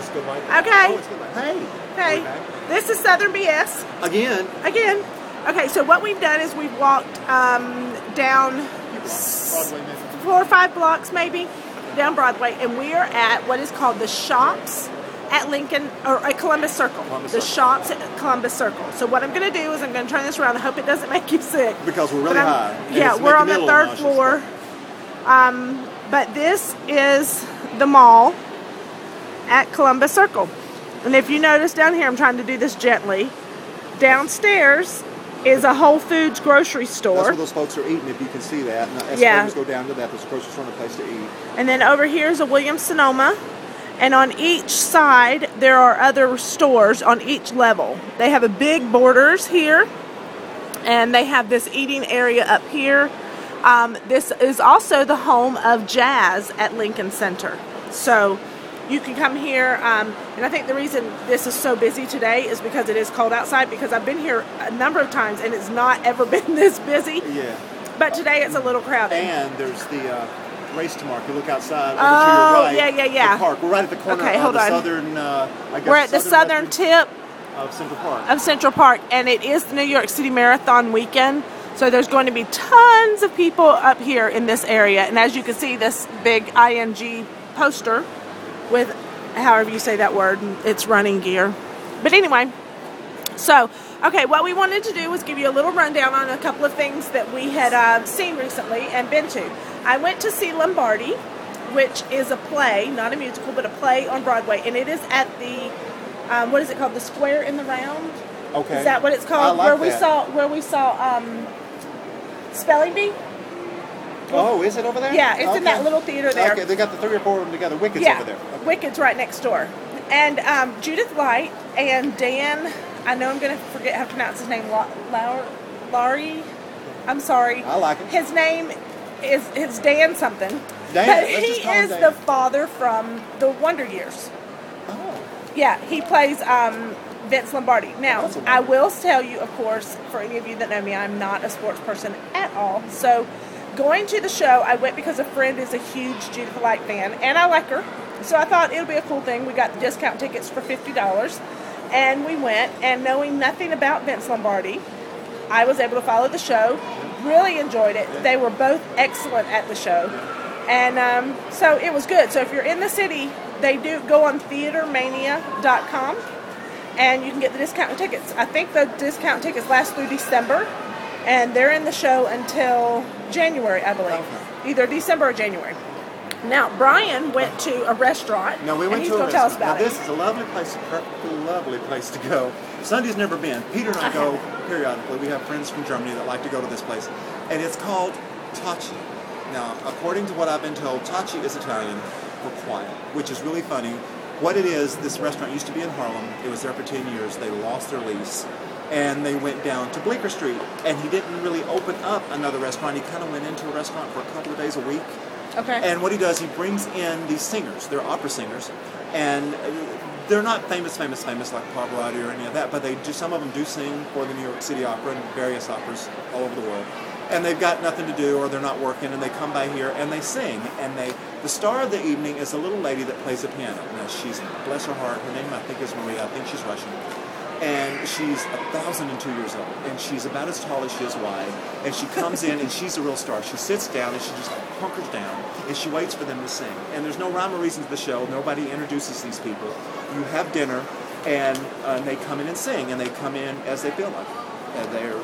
Just go right Okay. Oh, it's good. Hey. Okay. This is Southern BS. Again. Okay, so what we've done is we've walked down Broadway, maybe. 4 or 5 blocks maybe down Broadway, and we are at what is called the Shops at Lincoln, or at Columbus Circle. Shops at Columbus Circle. So what I'm going to do is I'm going to turn this around. I hope it doesn't make you sick. Because we're really high. Yeah, we're on the 3rd floor. But this is the mall at Columbus Circle. And if you notice down here, I'm trying to do this gently. Downstairs is a Whole Foods grocery store. That's where those folks are eating, if you can see that. And as go down to that, there's a grocery store and a place to eat. And then over here is a Williams-Sonoma. And on each side, there are other stores on each level. They have a big Borders here. And they have this eating area up here. This is also the home of jazz at Lincoln Center. So you can come here, and I think the reason this is so busy today is because it is cold outside, because I've been here a number of times and it's not ever been this busy. Yeah. But today it's a little crowded. And there's the race tomorrow. If you look outside over to your right, yeah. the park. We're right at the corner of the southern, we're at the southern tip of Central Park. And it is the New York City Marathon weekend. So there's going to be tons of people up here in this area. And as you can see, this big ING poster with, however you say that word, it's running gear. But anyway, so, okay, what we wanted to do was give you a little rundown on a couple of things that we had seen recently and been to. I went to see Lombardi, which is a play, not a musical, but a play on Broadway. And it is at the, what is it called? The Square in the Round? Okay. Is that what it's called? I like Where we saw Spelling Bee? Oh, is it over there? Yeah, it's in that little theater there. Okay, they got the 3 or 4 of them together. Wicked's over there. Okay. Wicked's right next door. And Judith Light and Dan, I know I'm going to forget how to pronounce his name, Laurie. I'm sorry. I like it. His name is Dan something. Dan. But he is the father from the Wonder Years. Oh. Yeah, he plays Vince Lombardi. Now, I will tell you, of course, for any of you that know me, I'm not a sports person at all. So going to the show, I went because a friend is a huge Judith Light fan, and I like her. So I thought it'll be a cool thing. We got the discount tickets for $50, and we went, and knowing nothing about Vince Lombardi, I was able to follow the show, really enjoyed it. They were both excellent at the show, and so it was good. So if you're in the city, they do go on theatermania.com, and you can get the discount tickets. I think the discount tickets last through December, and they're in the show until January, I believe. Okay. Either December or January. Now, Brian went to a restaurant. No, we went and to a restaurant. Tell us about this is a lovely place, a perfectly lovely place to go. Sunday's never been. Peter and I go periodically. We have friends from Germany that like to go to this place. And it's called Tachi. Now, according to what I've been told, Tachi is Italian for quiet, which is really funny. What it is, this restaurant used to be in Harlem. It was there for 10 years. They lost their lease. And they went down to Bleecker Street. And he didn't really open up another restaurant. He kind of went into a restaurant for a couple of days a week. Okay. And what he does, he brings in these singers. They're opera singers. And they're not famous like Pavarotti or any of that, but they do. Some of them do sing for the New York City Opera and various operas all over the world. And they've got nothing to do, or they're not working, and they come by here and they sing. And the star of the evening is a little lady that plays the piano. Now, she's, bless her heart, her name I think is Maria. I think she's Russian. And she's 1,002 years old, and she's about as tall as she is wide. And she comes in, and she's a real star. She sits down, and she just hunkers down, and she waits for them to sing. And there's no rhyme or reason to the show. Nobody introduces these people. You have dinner, and they come in and sing, and they come in as they feel like it. And they're,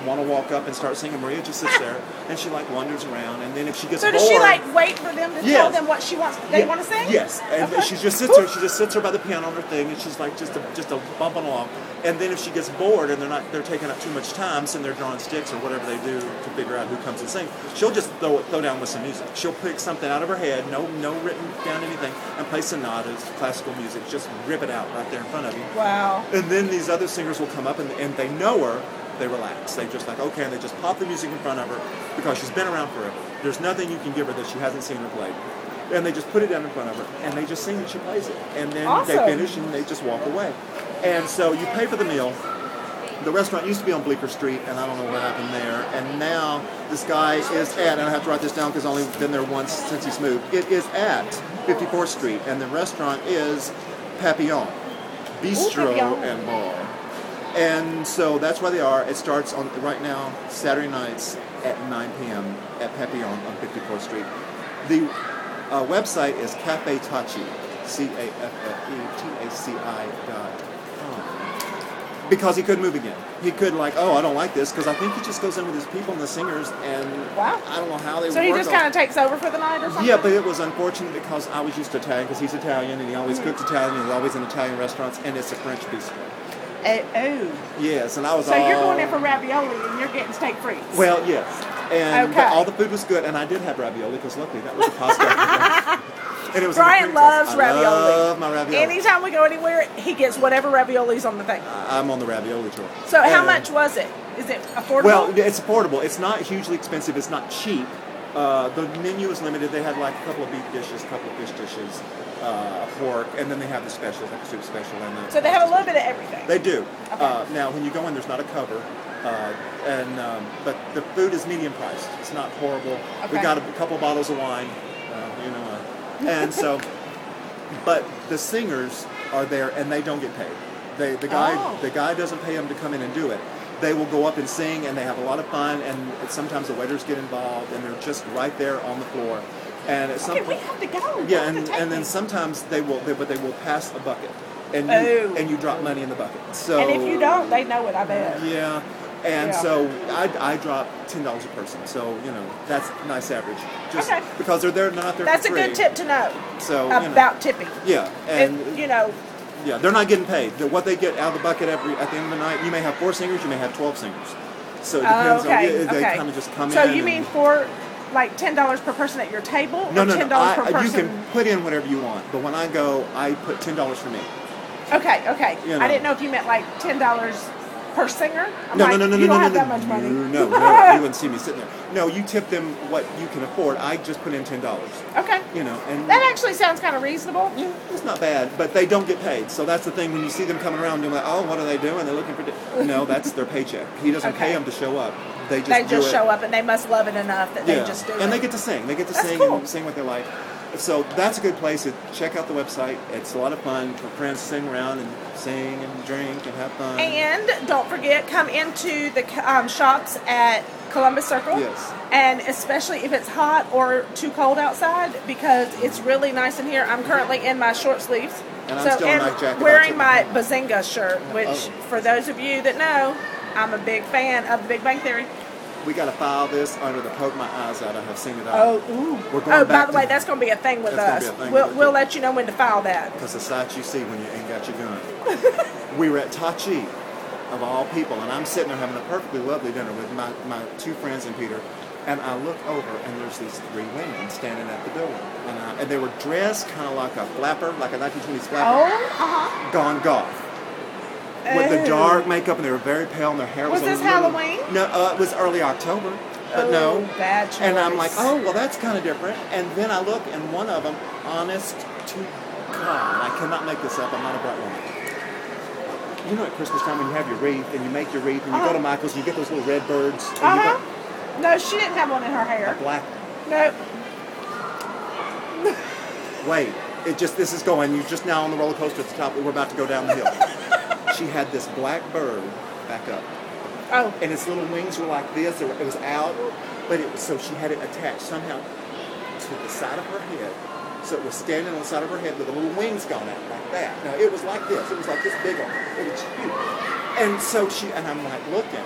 want to walk up and start singing. Maria just sits there, and she wanders around. And then if she gets bored, does she wait for them to tell them what she wants? They want to sing? Yes, and she just sits there. She just sits there by the piano on her thing, and she's just a bumping along. And then if she gets bored and they're taking up too much time, sitting there drawing sticks or whatever they do to figure out who comes and sings, she'll just throw down with some music. She'll pick something out of her head, no written down anything, and play sonatas, classical music, just rip it out right there in front of you. Wow. And then these other singers will come up and they know her. They relax. They just okay, and they just pop the music in front of her because she's been around forever. There's nothing you can give her that she hasn't seen her play. And they just put it down in front of her, and they just sing and she plays it. And then they finish and they just walk away. And so you pay for the meal. The restaurant used to be on Bleecker Street, and I don't know what happened there. And now this guy is at, and I have to write this down because I've only been there once since he's moved. It is at 54th Street, and the restaurant is Papillon, Bistro Papillon. and Bar. And so that's where they are. It starts on right now, Saturday nights at 9 p.m. at Papillon on 54th Street. The website is Cafe Tachi, CAFFETACI.com. Because he couldn't move again. He could I don't like this, because I think he just goes in with his people and the singers, and wow. I don't know how they So he just kind of takes over for the night or something? Yeah, but it was unfortunate because I was used to Italian, because he's Italian, and he always cooked Italian, and he's always in Italian restaurants, and it's a French bistro. Oh. Yes, and I was So you're going in for ravioli, and you're getting steak frites. Well, yes. And okay. all the food was good, and I did have ravioli, because luckily that was a pasta. And it was Brian loves ravioli. I love my ravioli. Anytime we go anywhere, he gets whatever ravioli's on the thing. I'm on the ravioli tour. So how much was it? Is it affordable? Well, it's affordable. It's not hugely expensive. It's not cheap. The menu is limited. They had a couple of beef dishes, a couple of fish dishes, pork, and then they have the specials, like a soup special. And so they have a little bit of everything. They do. Okay. Now, when you go in, there's not a cover. But the food is medium priced. It's not horrible. Okay. We got a couple bottles of wine, and so, but the singers are there and they don't get paid. The guy doesn't pay them to come in and do it. They will go up and sing, and they have a lot of fun. And sometimes the waiters get involved, and they're just right there on the floor. And at some we have to go. Yeah, and then sometimes they will pass a bucket, and you drop money in the bucket. So and if you don't, they know it. I bet. Yeah. And so I drop $10 a person, so that's a nice average. Just because they're not there. That's for a free. good tip to know. So about tipping. Yeah, and yeah, they're not getting paid. What they get out of the bucket at the end of the night, you may have 4 singers, you may have 12 singers. So it depends on they kind of just come in. So you mean $10 per person at your table? No, or $10 per person? You can put in whatever you want, but when I go, I put $10 for me. Okay. I didn't know if you meant $10 per singer. No, you don't have that much money. No, you wouldn't see me sitting there. No, you tip them what you can afford. I just put in $10. Okay. And that actually sounds kind of reasonable. Yeah, it's not bad, but they don't get paid. So that's the thing. When you see them coming around, you're like, oh, what are they doing? They're looking for. No, that's their paycheck. He doesn't pay them to show up. They just show up, and they must love it enough that they just do it. And they get to sing. They get to sing cool. and sing what they like. So that's a good place to check out the website. It's a lot of fun for friends to sing around and sing and drink and have fun. And don't forget, come into the shops at Columbus Circle. Yes. And especially if it's hot or too cold outside, because it's really nice in here. I'm currently in my short sleeves. And I'm still in my jacket. Wearing my Bazinga shirt, which for those of you that know, I'm a big fan of The Big Bang Theory. We got to file this under the poke my eyes out. I have seen it out. Oh, ooh. We're going by the way, that's going to be a thing with us. We'll let you know when to file that. Because the sight you see when you ain't got your gun. We were at Tachi, of all people, and I'm sitting there having a perfectly lovely dinner with my 2 friends and Peter, and I look over, and there's these 3 women standing at the door, and they were dressed kind of like a flapper, like a 1920s flapper, gone golf. With the dark makeup, and they were very pale, and their hair was this Halloween? No, it was early October, but no. Bad choice. And I'm like, oh, well, that's kind of different. And then I look, and one of them, honest to God, I cannot make this up, I'm not a bright woman. You know at Christmas time when you have your wreath, and you make your wreath, and you go to Michael's, and you get those little red birds. No, she didn't have one in her hair. A black. Nope. Wait, this is going, you're just now on the roller coaster at the top, we're about to go down the hill. She had this black bird back up. Oh. And its little wings were like this. It was out, but so she had it attached somehow to the side of her head. So it was standing on the side of her head with the little wings gone out like that. Now it was like this. It was like this big on her. It was huge. And so I'm like looking,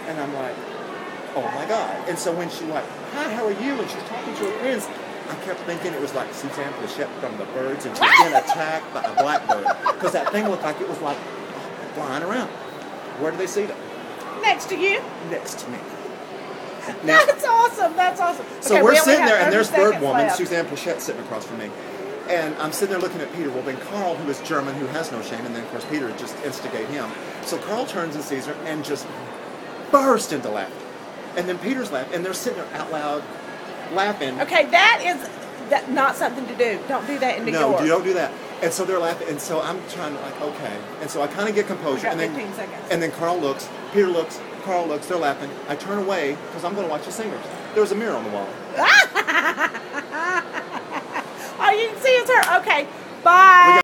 and I'm like, oh my God. And so when she like, hi, how are you? And she's talking to her friends, I kept thinking it was like Suzanne Plachette from The Birds, and she's being attacked by a blackbird. Because that thing looked like it was like flying around. Where do they see them? Next to you? Next to me. That's awesome. That's awesome. So okay, we're sitting there, and there's Bird Woman, left. Suzanne Plachette, sitting across from me. And I'm sitting there looking at Peter. Well, then Carl, who is German, who has no shame, and then, of course, Peter just instigate him. So Carl turns and sees her and just burst into laughter. And then Peter's laughing, and they're sitting there out loud laughing. Okay, that is not something to do. Don't do that in New York. No, you don't do that. And so they're laughing, and so I'm trying to okay. And so I kind of get composure. And then 15 seconds. And then Carl looks, Peter looks, Carl looks, they're laughing. I turn away because I'm going to watch the singers. There was a mirror on the wall. Oh, you can see it's her. Okay, bye.